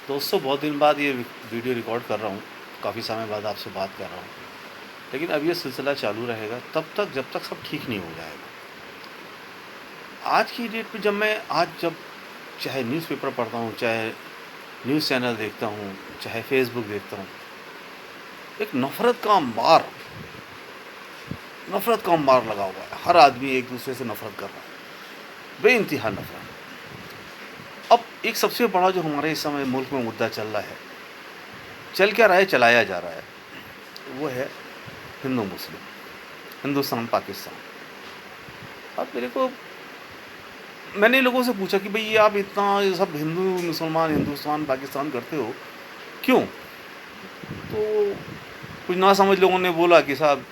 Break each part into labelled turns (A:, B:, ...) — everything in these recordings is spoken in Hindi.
A: दोस्तों, बहुत दिन बाद ये वीडियो रिकॉर्ड कर रहा हूँ। काफ़ी समय बाद आपसे बात कर रहा हूँ। लेकिन अब ये सिलसिला चालू रहेगा तब तक जब तक सब ठीक नहीं हो जाएगा। आज की डेट में जब चाहे न्यूज़पेपर पढ़ता हूँ, चाहे न्यूज़ चैनल देखता हूँ, चाहे फ़ेसबुक देखता हूँ, एक नफ़रत का अंबार लगा हुआ है। हर आदमी एक-दूसरे से नफ़रत कर रहा है, बेइंतहा नफ़रत। अब एक सबसे बड़ा जो हमारे इस समय मुल्क में मुद्दा चल रहा है, चल क्या रहा है, चलाया जा रहा है, वो है हिंदू-मुस्लिम, हिंदुस्तान-पाकिस्तान। अब मैंने लोगों से पूछा कि भई ये आप इतना ये सब हिंदू, मुसलमान, हिंदुस्तान, पाकिस्तान करते हो, क्यों? तो कुछ नासमझ लोगों ने बोला कि साहब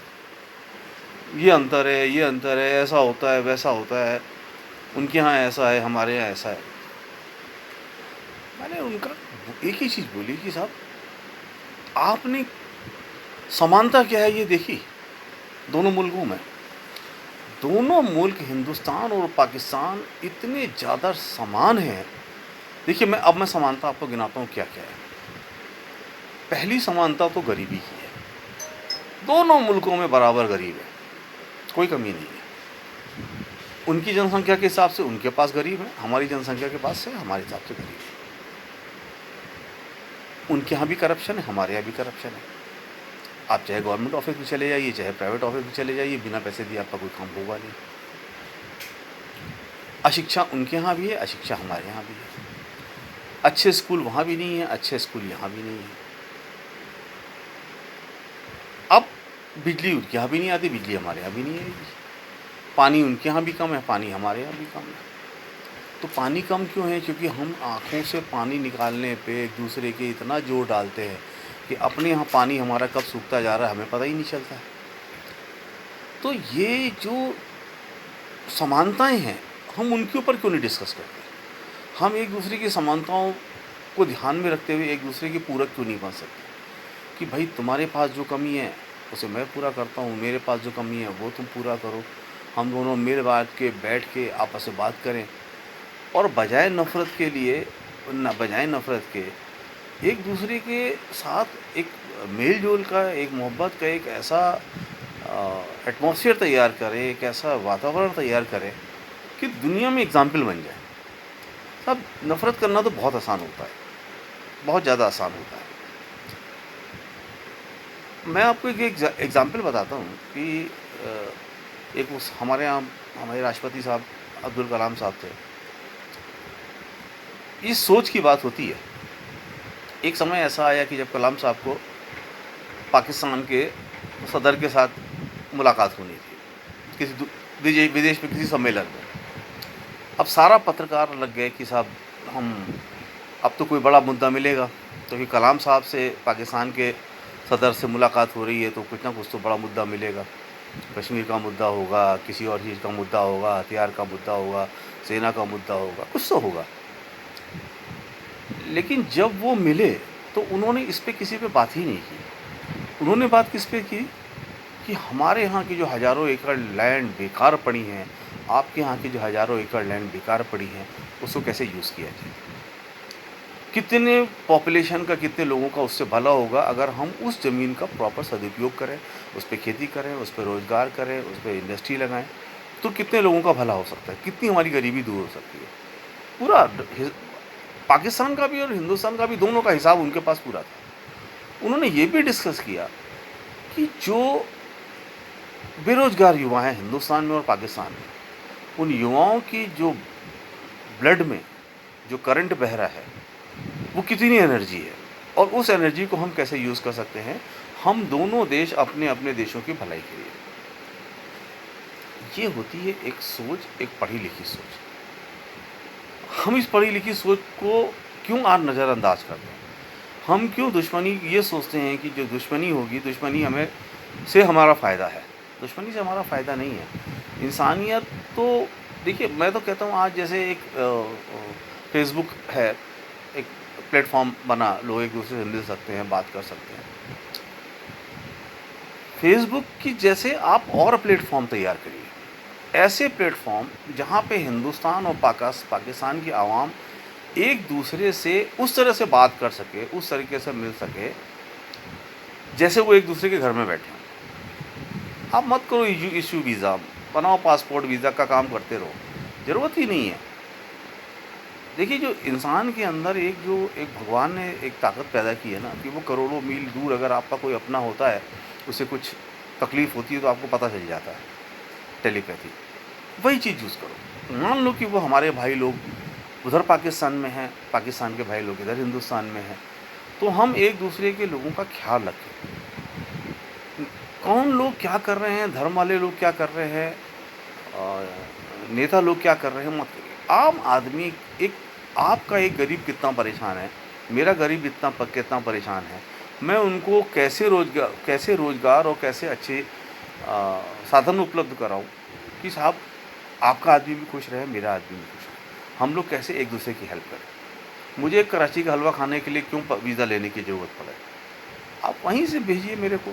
A: ये अंतर है, ऐसा होता है, वैसा होता है, उनके यहाँ ऐसा है, हमारे यहाँ ऐसा है। मैंने उनका एक ही चीज़ बोली कि साहब आपने समानता क्या है ये देखी, दोनों मुल्कों में। दोनों मुल्क हिंदुस्तान और पाकिस्तान इतने ज़्यादा समान हैं। देखिए मैं समानता आपको गिनाता हूँ क्या-क्या है। पहली समानता तो गरीबी की है। दोनों मुल्कों में बराबर गरीब है, कोई कमी नहीं है। उनकी जनसंख्या के हिसाब से उनके पास गरीब है, हमारी जनसंख्या के पास से हमारे हिसाब से गरीब है। उनके यहाँ भी करप्शन है, हमारे यहाँ भी करप्शन है। आप चाहे गवर्नमेंट ऑफ़िस में चले जाइए, चाहे प्राइवेट ऑफ़िस में चले जाइए, बिना पैसे दिए आपका कोई काम होगा नहीं। अशिक्षा उनके यहाँ भी है, अशिक्षा हमारे यहाँ भी है। अच्छे स्कूल वहाँ भी नहीं है, अच्छे स्कूल यहाँ भी नहीं है। अब बिजली उनके यहाँ भी नहीं आती, बिजली हमारे यहाँ भी नहीं आएगी। पानी उनके यहाँ भी कम है, पानी हमारे यहाँ भी कम है। तो पानी कम क्यों है? क्योंकि हम आँखों से पानी निकालने पे एक-दूसरे के इतना ज़ोर डालते हैं कि अपने यहाँ पानी हमारा कब सूखता जा रहा है, हमें पता ही नहीं चलता है। तो ये जो समानताएँ हैं, हम उनके ऊपर क्यों नहीं डिस्कस करते? हम एक-दूसरे की समानताओं को ध्यान में रखते हुए एक-दूसरे के पूरक क्यों नहीं बन सकते? कि भाई तुम्हारे पास जो कमी है, उसे मैं पूरा करता हूँ, मेरे पास जो कमी है वो तुम पूरा करो। हम दोनों बैठ के आपस में बात करें और बजाय नफ़रत के एक-दूसरे के साथ एक मेल-जोल का, एक मोहब्बत का एक ऐसा एटमॉस्फेयर तैयार करें, एक ऐसा वातावरण तैयार करें कि दुनिया में एग्ज़ाम्पल बन जाए। साहब नफ़रत करना तो बहुत आसान होता है, बहुत ज़्यादा आसान होता है। मैं आपको एक एग्ज़ाम्पल बताता हूँ कि एक उस हमारे यहाँ हमारे राष्ट्रपति साहब अब्दुल कलाम साहब थे। इस सोच की बात होती है। एक समय ऐसा आया कि जब कलाम साहब को पाकिस्तान के सदर के साथ मुलाकात होनी थी, किसी विदेश में किसी सम्मेलन में। अब सारा पत्रकार लग गए कि साहब हम अब तो कोई बड़ा मुद्दा मिलेगा, क्योंकि कलाम साहब से पाकिस्तान के सदर से मुलाकात हो रही है तो कुछ ना कुछ तो बड़ा मुद्दा मिलेगा। कश्मीर का मुद्दा होगा, किसी और चीज़ का मुद्दा होगा, हथियार का मुद्दा होगा, सेना का मुद्दा होगा, कुछ तो होगा। लेकिन जब वो मिले तो उन्होंने इस पे किसी पे बात ही नहीं की। उन्होंने बात किस पे की कि हमारे यहाँ की जो हज़ारों एकड़ लैंड बेकार पड़ी हैं, आपके यहाँ की जो हज़ारों एकड़ लैंड बेकार पड़ी हैं, उसको कैसे यूज़ किया जाए। कितने पॉपुलेशन का, कितने लोगों का उससे भला होगा अगर हम उस ज़मीन का प्रॉपर सदुपयोग करें, उस पे खेती करें, उस पे रोज़गार करें, उस पे इंडस्ट्री लगाएँ, तो कितने लोगों का भला हो सकता है, कितनी हमारी गरीबी दूर हो सकती है। पूरा हि पाकिस्तान का भी और हिंदुस्तान का भी दोनों का हिसाब उनके पास पूरा था। उन्होंने ये भी डिस्कस किया कि जो बेरोज़गार युवा हैं हिंदुस्तान में और पाकिस्तान में, उन युवाओं की जो ब्लड में जो करंट बह रहा है, वो कितनी एनर्जी है और उस एनर्जी को हम कैसे यूज़ कर सकते हैं, हम दोनों देश अपने-अपने देशों की भलाई के लिए। ये होती है एक सोच, एक पढ़ी-लिखी सोच। हम इस पढ़ी-लिखी सोच को क्यों आज नज़रअंदाज करते हैं? हम क्यों ये सोचते हैं कि जो दुश्मनी होगी, दुश्मनी हमें से हमारा फ़ायदा है। दुश्मनी से हमारा फ़ायदा नहीं है। इंसानियत तो देखिए, मैं तो कहता हूँ आज जैसे एक फ़ेसबुक है, एक प्लेटफ़ॉर्म बना, लोग एक-दूसरे से मिल सकते हैं, बात कर सकते हैं। फ़ेसबुक की जैसे आप और प्लेटफ़ॉर्म तैयार करिए। ऐसे प्लेटफ़ॉर्म जहाँ पे हिंदुस्तान और पाकिस्तान की आवाम एक दूसरे से उस तरह से बात कर सके, उस तरीके से मिल सके जैसे वो एक दूसरे के घर में बैठे हों। आप मत करो इशू वीज़ा, बनाओ पासपोर्ट वीज़ा का काम करते रहो, ज़रूरत ही नहीं है। देखिए, जो इंसान के अंदर एक भगवान ने एक ताकत पैदा की है ना, कि वो करोड़ों मील दूर अगर आपका कोई अपना होता है, उसे कुछ तकलीफ़ होती है तो आपको पता चल जाता है, टेलीपैथी। वही चीज़ यूज़ करो। मान लो कि वो हमारे भाई लोग उधर पाकिस्तान में हैं, पाकिस्तान के भाई लोग इधर हिंदुस्तान में हैं, तो हम एक दूसरे के लोगों का ख्याल रखें। कौन लोग क्या कर रहे हैं, धर्म वाले लोग क्या कर रहे हैं, नेता लोग क्या कर रहे हैं, मत करिए। आम आदमी, एक आपका एक गरीब कितना परेशान है, मेरा गरीब कितना परेशान है, मैं उनको कैसे रोज़गार और कैसे अच्छे साधन उपलब्ध कराऊँ कि साहब आपका आदमी भी खुश रहे, मेरा आदमी भी खुश रहे। हम लोग कैसे एक दूसरे की हेल्प करें। मुझे कराची का हलवा खाने के लिए क्यों वीज़ा लेने की ज़रूरत पड़े। आप वहीं से भेजिए मेरे को,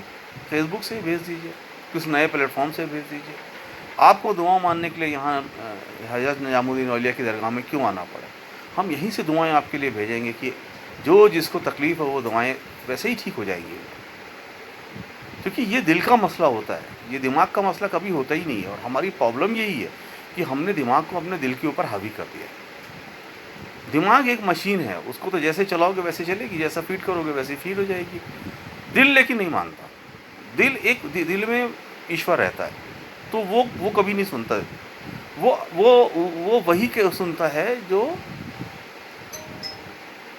A: फेसबुक से भेज दीजिए, किस नए प्लेटफॉर्म से भेज दीजिए। आपको दुआ मानने के लिए यहाँ हज़रत निज़ामुद्दीन औलिया की दरगाह में क्यों आना पड़े। हम यहीं से दुआएं आपके लिए भेजेंगे कि जो जिसको तकलीफ़ है वो दुआएं वैसे ही ठीक हो जाएंगी, क्योंकि ये दिल का मसला होता है, ये दिमाग का मसला कभी होता ही नहीं है। और हमारी प्रॉब्लम यही है कि हमने दिमाग को अपने दिल के ऊपर हावी कर दिया है। दिमाग एक मशीन है, उसको तो जैसे चलाओगे वैसे चलेगी, जैसा फीड करोगे वैसे फीड हो जाएगी। दिल लेकिन नहीं मानता। दिल में ईश्वर रहता है, तो वो कभी नहीं सुनता। वो वही के सुनता है जो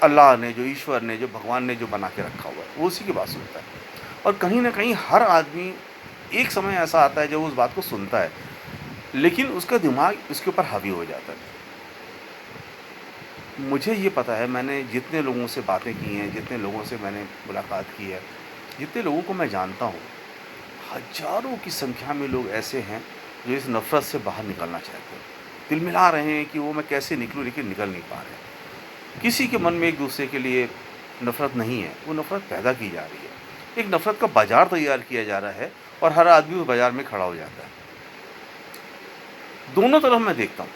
A: अल्लाह ने, जो ईश्वर ने, जो भगवान ने जो बना के रखा हुआ है, वो उसी की बात सुनता है। और कहीं ना कहीं हर आदमी, एक समय ऐसा आता है जब उस बात को सुनता है, लेकिन उसका दिमाग उसके ऊपर हावी हो जाता है। मुझे ये पता है, मैंने जितने लोगों से बातें की हैं, जितने लोगों से मैंने मुलाकात की है, जितने लोगों को मैं जानता हूँ, हज़ारों की संख्या में लोग ऐसे हैं जो इस नफ़रत से बाहर निकलना चाहते हैं। दिल मिला रहे हैं कि वो मैं कैसे निकलूँ, लेकिन निकल नहीं पा रहे हैं। किसी के मन में एक दूसरे के लिए नफ़रत नहीं है, वो नफ़रत पैदा की जा रही है। एक नफ़रत का बाज़ार तैयार किया जा रहा है और हर आदमी उस बाज़ार में खड़ा हो जाता है। दोनों तरफ मैं देखता हूँ।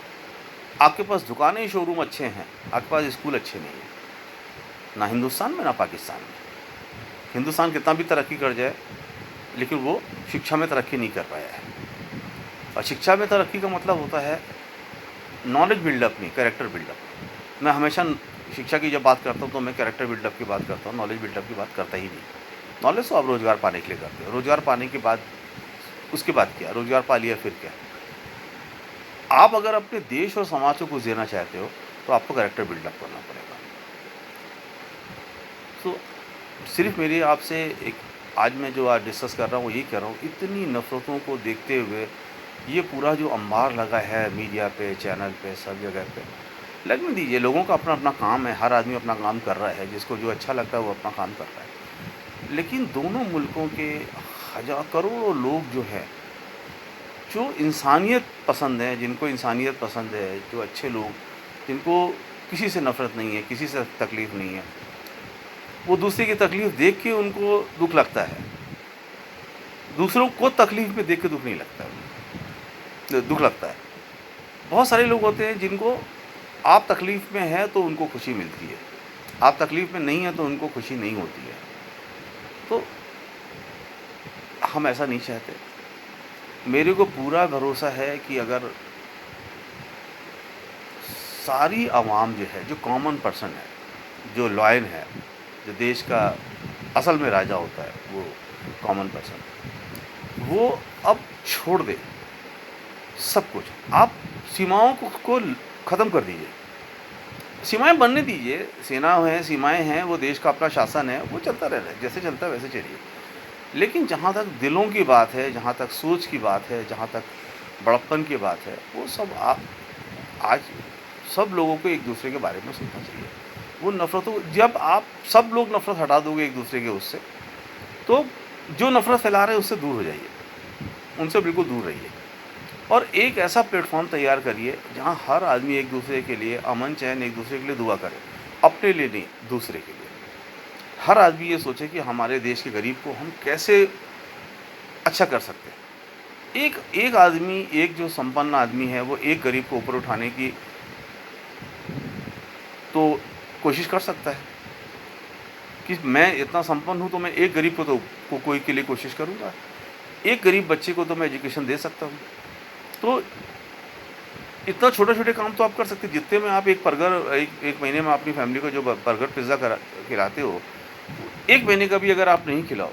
A: आपके पास दुकानें, शोरूम अच्छे हैं, आपके पास स्कूल अच्छे नहीं हैं, ना हिंदुस्तान में ना पाकिस्तान में। हिंदुस्तान कितना भी तरक्की कर जाए, लेकिन वो शिक्षा में तरक्की नहीं कर पाया है। और शिक्षा में तरक्की का मतलब होता है नॉलेज बिल्डअप नहीं, कैरेक्टर बिल्डअप। मैं हमेशा शिक्षा की जब बात करता हूँ तो मैं कैरेक्टर बिल्डअप की बात करता हूँ, नॉलेज बिल्डअप की बात करता ही नहीं। नॉलेज तो आप रोज़गार पाने के लिए करते हो, रोज़गार पाने के बाद उसके बाद क्या, रोज़गार पा लिया फिर क्या। आप अगर अपने देश और समाज को कुछ देना चाहते हो तो आपको कैरेक्टर बिल्डअप करना पड़ेगा। तो सिर्फ मेरी आपसे एक, आज मैं जो आज डिस्कस कर रहा हूँ, यही कर रहा हूँ, इतनी नफ़रतों को देखते हुए ये पूरा जो अंबार लगा है मीडिया पे, चैनल पे, सब जगह पे, लगने दीजिए। लोगों का अपना अपना काम है, हर आदमी अपना काम कर रहा है, जिसको जो अच्छा लगता है वो अपना काम कर रहा है। लेकिन दोनों मुल्कों के करोड़ों लोग जो हैं, जो इंसानियत पसंद है, जिनको इंसानियत पसंद है, जो अच्छे लोग, जिनको किसी से नफ़रत नहीं है, किसी से तकलीफ़ नहीं है, वो दूसरे की तकलीफ़ देख के उनको दुःख लगता है। दूसरों को तकलीफ़ में देख के दुःख नहीं लगता है, दुःख लगता है। बहुत सारे लोग होते हैं जिनको आप तकलीफ़ में हैं तो उनको खुशी मिलती है, आप तकलीफ़ में नहीं हैं तो उनको खुशी नहीं होती है। तो हम ऐसा नहीं चाहते। मेरे को पूरा भरोसा है कि अगर सारी आवाम जो है, जो कॉमन पर्सन है, जो लॉयन है, जो देश का असल में राजा होता है, वो कॉमन पर्सन, वो अब छोड़ दे सब कुछ। आप सीमाओं को ख़त्म कर दीजिए, सीमाएं बनने दीजिए। सेना है, सीमाएं हैं, वो देश का अपना शासन है, वो चलता रह रहा है, जैसे चलता है वैसे चलिए। लेकिन जहाँ तक दिलों की बात है, जहाँ तक सोच की बात है, जहाँ तक बड़प्पन की बात है, वो सब आप आज सब लोगों को एक दूसरे के बारे में सोचना चाहिए। वो नफ़रतों, जब आप सब लोग नफ़रत हटा दोगे एक दूसरे के उससे, तो जो नफ़रत फैला रहे हैं उससे दूर हो जाइए, उनसे बिल्कुल दूर रहिए। और एक ऐसा प्लेटफॉर्म तैयार करिए जहाँ हर आदमी एक दूसरे के लिए अमन चैन, एक दूसरे के लिए दुआ करे, अपने लिए नहीं, दूसरे के लिए। हर आदमी ये सोचे कि हमारे देश के गरीब को हम कैसे अच्छा कर सकते हैं। एक एक आदमी, एक जो संपन्न आदमी है, वो एक गरीब को ऊपर उठाने की तो कोशिश कर सकता है कि मैं इतना संपन्न हूँ तो मैं एक गरीब को कोई के लिए कोशिश करूँगा, एक गरीब बच्चे को तो मैं एजुकेशन दे सकता हूँ। तो इतना छोटे-छोटे काम तो आप कर सकते हैं, जितने में आप एक महीने में अपनी फैमिली को जो बर्गर, पिज़्ज़ा खिलाते हो, 1 महीने का भी अगर आप नहीं खिलाओ,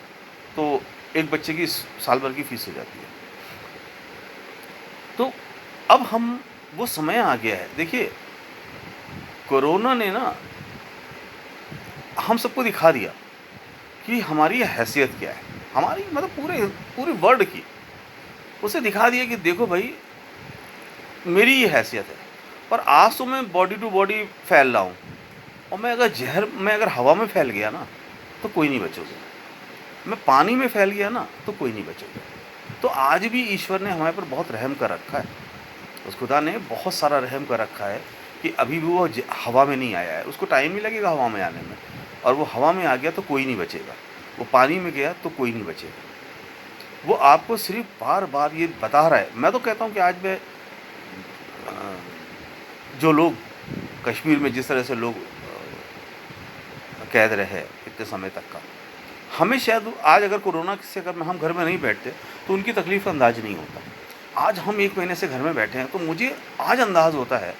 A: तो एक बच्चे की साल भर की फ़ीस हो जाती है। तो अब वो समय आ गया है। देखिए, कोरोना ने ना हम सबको दिखा दिया कि हमारी हैसियत क्या है। हमारी मतलब पूरे वर्ल्ड की, उसे दिखा दिया कि देखो भाई, मेरी ये हैसियत है। और आज तो मैं बॉडी टू बॉडी फैल रहा हूँ, और मैं अगर हवा में फैल गया ना, तो कोई नहीं बचोगे। मैं पानी में फैल गया ना, तो कोई नहीं बचोगे। तो आज भी ईश्वर ने हमारे पर बहुत रहम कर रखा है। उस खुदा ने बहुत सारा रहम कर रखा है कि अभी भी वो हवा में नहीं आया है। उसको टाइम ही लगेगा हवा में आने में, और वो हवा में आ गया तो कोई नहीं बचेगा। वो पानी में गया तो कोई नहीं बचेगा। वो आपको सिर्फ बार बार ये बता रहा है। मैं तो कहता हूँ कि आज मैं जो लोग कश्मीर में जिस तरह से लोग कैद रहे इतने समय तक का, हमें शायद आज अगर कोरोना से अगर हम घर में नहीं बैठते तो उनकी तकलीफ़ का अंदाज़ नहीं होता। आज हम 1 महीने से घर में बैठे हैं, तो मुझे आज अंदाज़ होता है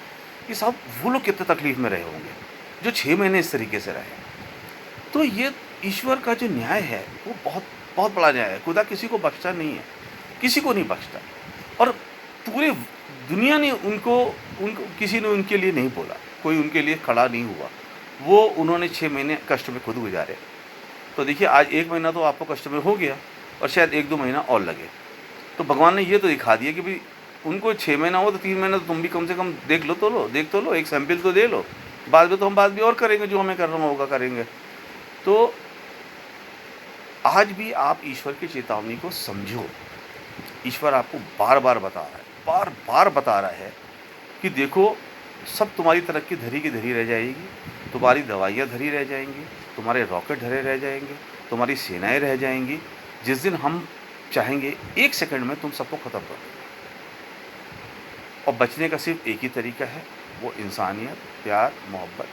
A: कि साहब वो लोग कितने तकलीफ़ में रहे होंगे जो 6 महीने इस तरीके से रहे। तो ये ईश्वर का जो न्याय है वो बहुत बहुत बड़ा न्याय है। खुदा किसी को बख्शता नहीं है, किसी को नहीं बख्शता। और पूरे दुनिया ने उनको किसी ने उनके लिए नहीं बोला, कोई उनके लिए खड़ा नहीं हुआ। वो उन्होंने 6 महीने कष्ट में खुद गुजारे। तो देखिए, आज 1 महीना तो आपको कष्ट में हो गया, और शायद 1-2 महीना और लगे। तो भगवान ने ये तो दिखा दिया कि भाई, उनको 6 महीना हो तो 3 महीना तो तुम भी कम से कम देख तो लो, एक सैंपल तो दे लो। बाद में तो हम बात भी और करेंगे, जो हमें करना होगा करेंगे। तो आज भी आप ईश्वर की चेतावनी को समझो। ईश्वर आपको बार-बार बता रहा है, बार-बार बता रहा है कि देखो, सब तुम्हारी तरक्की धरी की धरी रह जाएगी, तुम्हारी दवाइयाँ धरी रह जाएंगी, तुम्हारे रॉकेट धरे रह जाएंगे, तुम्हारी सेनाएँ रह जाएंगी। जिस दिन हम चाहेंगे 1 सेकंड में तुम सबको ख़त्म कर दो। और बचने का सिर्फ एक ही तरीका है, वो इंसानियत, प्यार, मोहब्बत,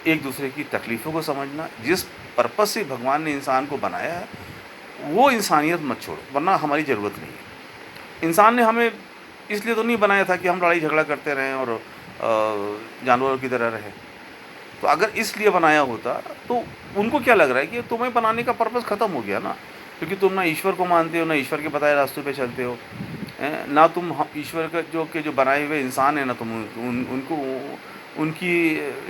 A: एक दूसरे की तकलीफ़ों को समझना। जिस पर्पज़ से भगवान ने इंसान को बनाया है, वो इंसानियत मत छोड़ो, वरना हमारी ज़रूरत नहीं है। इंसान ने हमें इसलिए तो नहीं बनाया था कि हम लड़ाई झगड़ा करते रहें और जानवरों की तरह रहें। तो अगर इसलिए बनाया होता तो उनको क्या लग रहा है कि तुम्हें बनाने का पर्पज़ ख़त्म हो गया ना, क्योंकि तुम ना ईश्वर को मानते हो, ना ईश्वर के बताए रास्तों पे चलते हो, ना तुम ईश्वर का जो बनाए हुए इंसान है ना, तुम उनको उनकी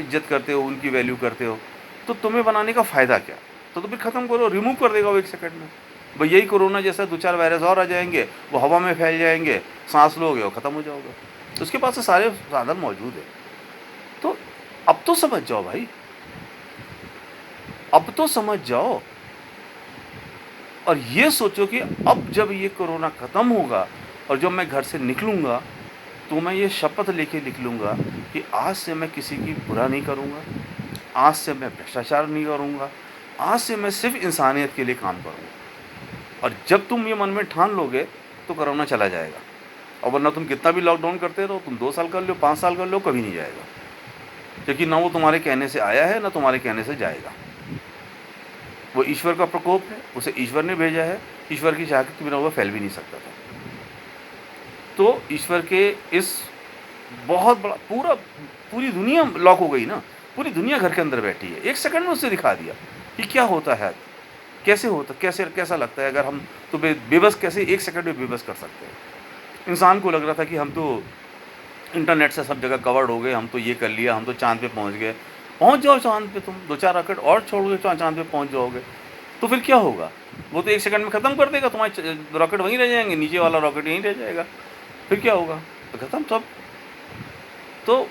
A: इज्जत करते हो, उनकी वैल्यू करते हो। तो तुम्हें बनाने का फ़ायदा क्या? तो फिर ख़त्म करो, रिमूव कर देगा वो 1 सेकंड में। भाई यही कोरोना जैसा 2-4 वायरस और आ जाएंगे, वो हवा में फैल जाएंगे, सांस लोगे और ख़त्म हो जाओगे। तो उसके पास तो सारे साधन मौजूद है। तो अब तो समझ जाओ भाई, अब तो समझ जाओ, और ये सोचो कि अब जब ये कोरोना ख़त्म होगा और जब मैं घर से निकलूँगा, तो मैं ये शपथ लेके निकलूँगा कि आज से मैं किसी की बुरा नहीं करूँगा, आज से मैं भ्रष्टाचार नहीं करूँगा, आज से मैं सिर्फ इंसानियत के लिए काम करूँगा। और जब तुम ये मन में ठान लोगे तो कोरोना चला जाएगा। और वरना तुम कितना भी लॉकडाउन करते रहो, तुम 2 साल कर लो, 5 साल कर लो, कभी नहीं जाएगा, क्योंकि ना वो तुम्हारे कहने से आया है, ना तुम्हारे कहने से जाएगा। वो ईश्वर का प्रकोप है, उसे ईश्वर ने भेजा है। ईश्वर की चाह के बिना वो फैल भी नहीं सकता था। तो ईश्वर के इस बहुत बड़ा पूरी दुनिया लॉक हो गई ना, पूरी दुनिया घर के अंदर बैठी है। 1 सेकंड में उससे दिखा दिया कि क्या होता है, कैसा लगता है अगर हम तो बेबस कैसे 1 सेकंड में बेबस कर सकते हैं। इंसान को लग रहा था कि हम तो इंटरनेट से सब जगह कवर्ड हो गए, हम तो ये कर लिया, हम तो चाँद पे पहुँच गए। पहुँच जाओ चाँद पे, तुम 2-4 रॉकेट और छोड़ोगे तो चाँद पे पहुँच जाओगे। तो फिर क्या होगा? वो तो 1 सेकंड में ख़त्म कर देगा, तुम्हारे रॉकेट वहीं रह जाएंगे, नीचे वाला रॉकेट यहीं रह जाएगा। फिर क्या होगा? तो ख़त्म सब। तो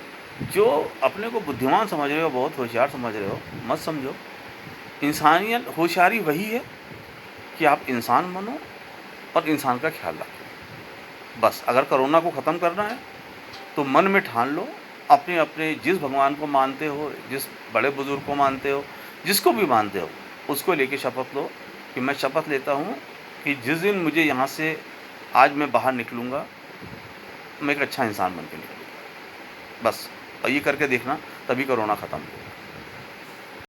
A: जो अपने को बुद्धिमान समझ रहे हो, बहुत होशियार समझ रहे हो, मत समझो। इंसानियत, होशियारी वही है कि आप इंसान बनो और इंसान का ख्याल रखो। बस अगर कोरोना को ख़त्म करना है तो मन में ठान लो, अपने अपने जिस भगवान को मानते हो, जिस बड़े बुजुर्ग को मानते हो, जिसको भी मानते हो, उसको लेके शपथ लो कि मैं शपथ लेता हूँ कि जिस दिन मुझे यहाँ से आज मैं बाहर निकलूँगा, मैं एक अच्छा इंसान बन के निकलूँगा। बस, और ये करके देखना, तभी कोरोना ख़त्म होगा।